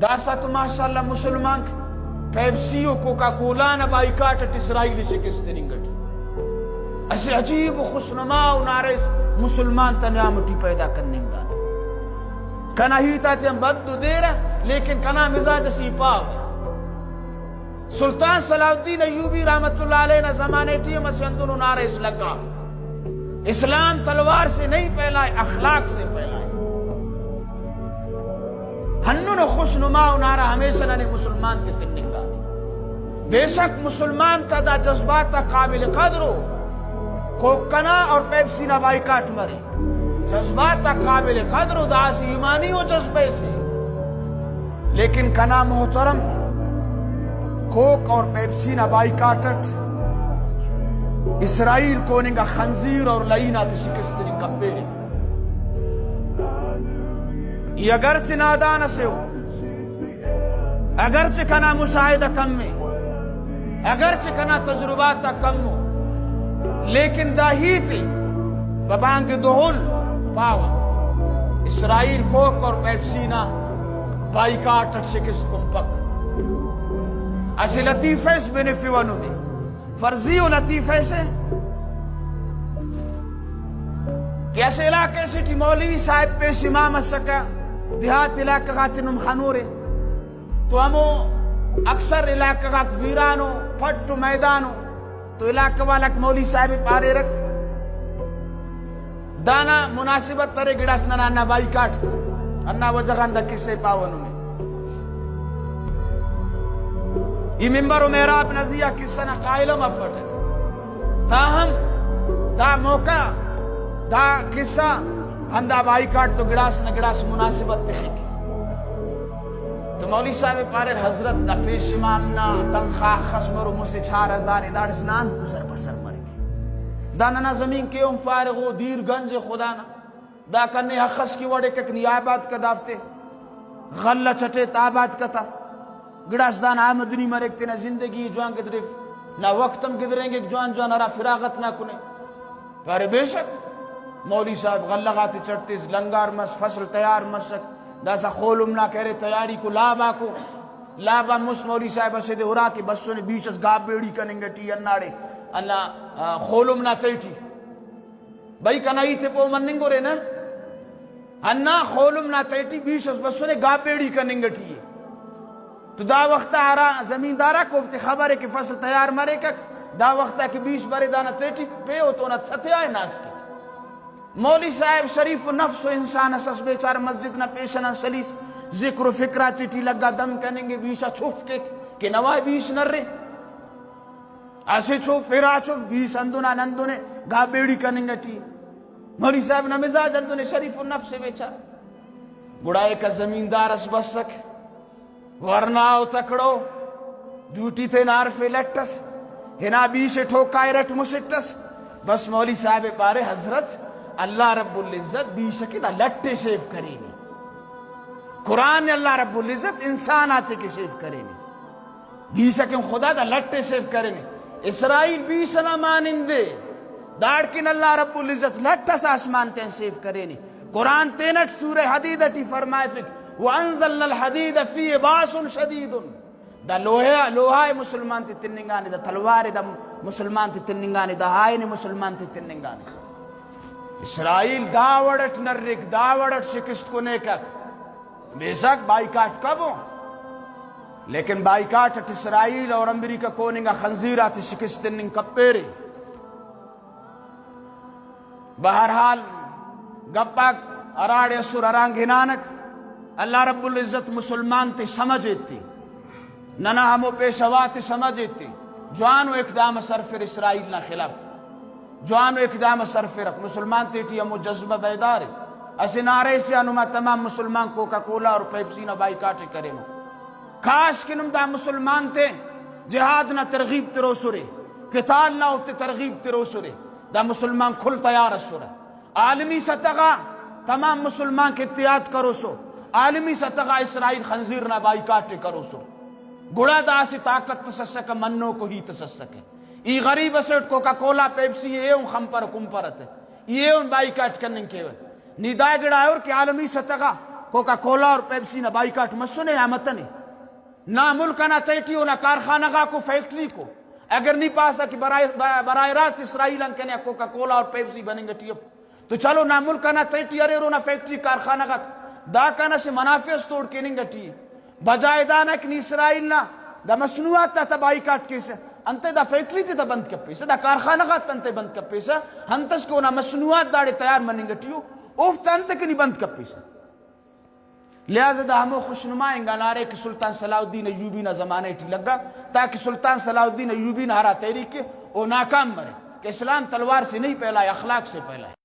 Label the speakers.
Speaker 1: داست ماشاءاللہ مسلمان پیپسیو Coca Cola نہ بائیکاٹ اسرائیلی شکست ننگٹ ایسے عجیب و خوشنما و نارس مسلمان تنیامٹی پیدا کرنے گا کنا ہی تاتے ہم بد دے رہا لیکن کنا مزاج سیپاو سلطان صلاح الدین ایوبی رحمت اللہ علیہ نے زمانے ٹیم اسندن و نارس لگا اسلام تلوار سے نہیں پھیلائے اخلاق سے پھیلائے ہنن خوشنما و نارا ہمیشہ نے مسلمان کے تنگا بے شک مسلمان کا دا جذبات قابل قدر ہو کوکنا اور پیپسی نہ بائیکاٹ مرے جذبات قابل قدر ہو دا سی ایمانی ہو جذبے سے لیکن کنا محترم کوک اور پیپسی نہ بائیکاٹت اسرائیل کو نگا خنزیر اور لئینا تی شکستری کبیرے یہ اگرچہ نادان سے ہو اگرچہ کنا مشاہدہ کم میں اگرچہ کنا تجربات کم ہو لیکن داہی تھی ببانگ دہل پاوا اسرائیل کوک اور پیپسینا بائیکاٹ شکست کمپک ایسے لطیفہ اس بنفی ونو دے فرضی و لطیفہ سے کہ ایسے علاقے سے تھی مولوی صاحب پیش امام السکا دیہات علاقہ غاتنم خانورے تو ہمو اکثر علاقہ غات ویرانو پھٹو میدانو تو علاقہ والا مولوی صاحب پارے رکھ دانا مناسبت ترے گڑاس نانا بائیکاٹ انہا وجہان دا کسے پاونو میں یہ ممبر و محراب نزیہ کسے نا قائلم افٹ تاہم دا موقع دا قصہ ہندہ بائیکاٹ تو گڑاس نہ گڑاس مناسبت تخیق تو مولی صاحب پارے حضرت دا پیش امام نا تنخواہ خسمر و مسے 4000 داڑ جنان گزر بسر مرے داننا زمین کے ام فارغو دیر گنج خدا نا دا کرنے حقس کی وڑے ککنی آباد کا دافتے غلہ چٹے تاباد کا تا گڑاس دان آمدنی مرکتے نا زندگی جوان گدرف نا وقتم گدریں گے جوان جوان ارا فراغت نہ کنے پارے بے شک مولی صاحب غلغاتی چڑتیز لنگار مس فصل تیار مسک داسا خولم نہ کہہ رہے تیاری کو لابا مس مولی صاحب اسے دے ہورا کہ بسوں نے بیچ اس گاب بیڑی کننگے ٹی اناڑے اللہ خولم نہ تیٹی بھائی کنائی تے پو مننگو رہے نا انا خولم نہ تیٹی بیچ اس بسوں نے گاب بیڑی کننگے ٹی تو دا وقتا آرا زمیندارا کوفتے خبر ہے کہ فصل تیار مرے کک دا وقتا کہ بیچ برے دانا تیٹی پہ ہو تو نہ ستھے آئے ناس کی مولی صاحب شریف و نفس و انسان اساس بیچار مسجد نہ پیشنا سلیس ذکر و فکرہ چٹی لگا دم کنیں گے بیشا چھوف کے کہ نوائی بیش نر رہے ایسے چھوف پھرا چھوف بیش اندونا نندونے گا بیڑی کنیں گے ٹی مولی صاحب نہ مزاج اندونے شریف و نفس بیچار گڑائے کا زمیندار اس بسک ورناو تکڑو ڈیوٹی تے نارفے لٹس ہنا بیشے ٹھوکائے رٹ مسکتس بس مولی صاحب پارے حضرت اللہ رب العزت بیشکی دا لٹے شیف کریں گے قرآن نے اللہ رب العزت انسان آتے کے شیف کریں گے بیشکی خدا دا لٹے شیف کریں گے اسرائیل بیشنا مانندے داڑکن اللہ رب العزت لٹا سا آسمان تین شیف کریں گے قرآن تینٹ سورہ حدیدتی فرمائے فکر وَأَنزَلْنَا الْحَدِيدَ فِيهِ بَاسٌ شَدِيدٌ دا لوہائے مسلمان تی تننگانے دا تلوار دا مسلمان تی تننگانے دا آئین مسلمان تی تننگانے اسرائیل داوڑت نرک داوڑت شکست کو نیکک بے شک بائیکاٹ کب ہو لیکن بائیکاٹ اسرائیل اور امریکہ کوننگا خنزیرات شکست ننگ کب پیرے بہرحال گپاک اراڑے سر ارانگ ہنانک اللہ رب العزت مسلمان تی سمجھتی ننا ہمو پیشوات سمجھتی جوانو اقدام سرفر اسرائیل نہ خلاف جوانو اقدام سرفر مسلمان تیٹی ہمو جذبہ بیدار ہے ایسے نعرے سے انما تمام مسلمان کوکا کولا اور پیپسی نہ بائیکاٹ کرے نو کاش کنم دا مسلمان تے جہاد نہ ترغیب ترو سرے قتال نہ ہوتے ترغیب ترو سرے دا مسلمان کھل تیار سرے عالمی سطح تمام مسلمان کے اتحاد کرو سو عالمی سطح اسرائیل خنزیر نہ بائیکاٹ کرو سو گڑا دا سی طاقت تسسک منو کو ہی تسسک ای غریب اسٹ کوکا کولا پیپسی یہ ان خمپر کمپرت ہے یہ ان بائیکاٹ کرنے کے ہوئے نیدائے گڑا ہے اور کہ عالمی سطح کوکا کولا اور پیپسی نہ بائیکاٹ مسنے آمتنے نہ ملک نہ چیٹیو نہ کارخانہ کو فیکٹری کو اگر نہیں پاسا کہ برائے راست اسرائیل کہنے کوکا کولا اور پیپسی بنیں گے ٹی ایف تو چلو نہ ملک نہ چیٹی ارے رو نہ فیکٹری کارخانہ کا دا کنا سے منافع توڑ کے نہیں گٹی بجائے دانا کہ اسرائیل نہ دا مصنوعات تا بائیکاٹ کیسے انت دا فیکٹری تے دا بند کپیسا دا کارخانہ کا انت بند کپیسا ہنتس کو نہ مصنوعات داڑے تیار منیں گٹیو اوفت انت کنی بند کپیسا لہذا دا ہمو خوشنمائیں گا نارے کہ سلطان صلاح الدین ایوبی نہ زمانے ٹی لگا تاکہ سلطان صلاح الدین ایوبی نہ ہرا تحریک کے وہ ناکام مرے کہ اسلام تلوار سے نہیں پھیلا ہے اخلاق سے پھیلا ہے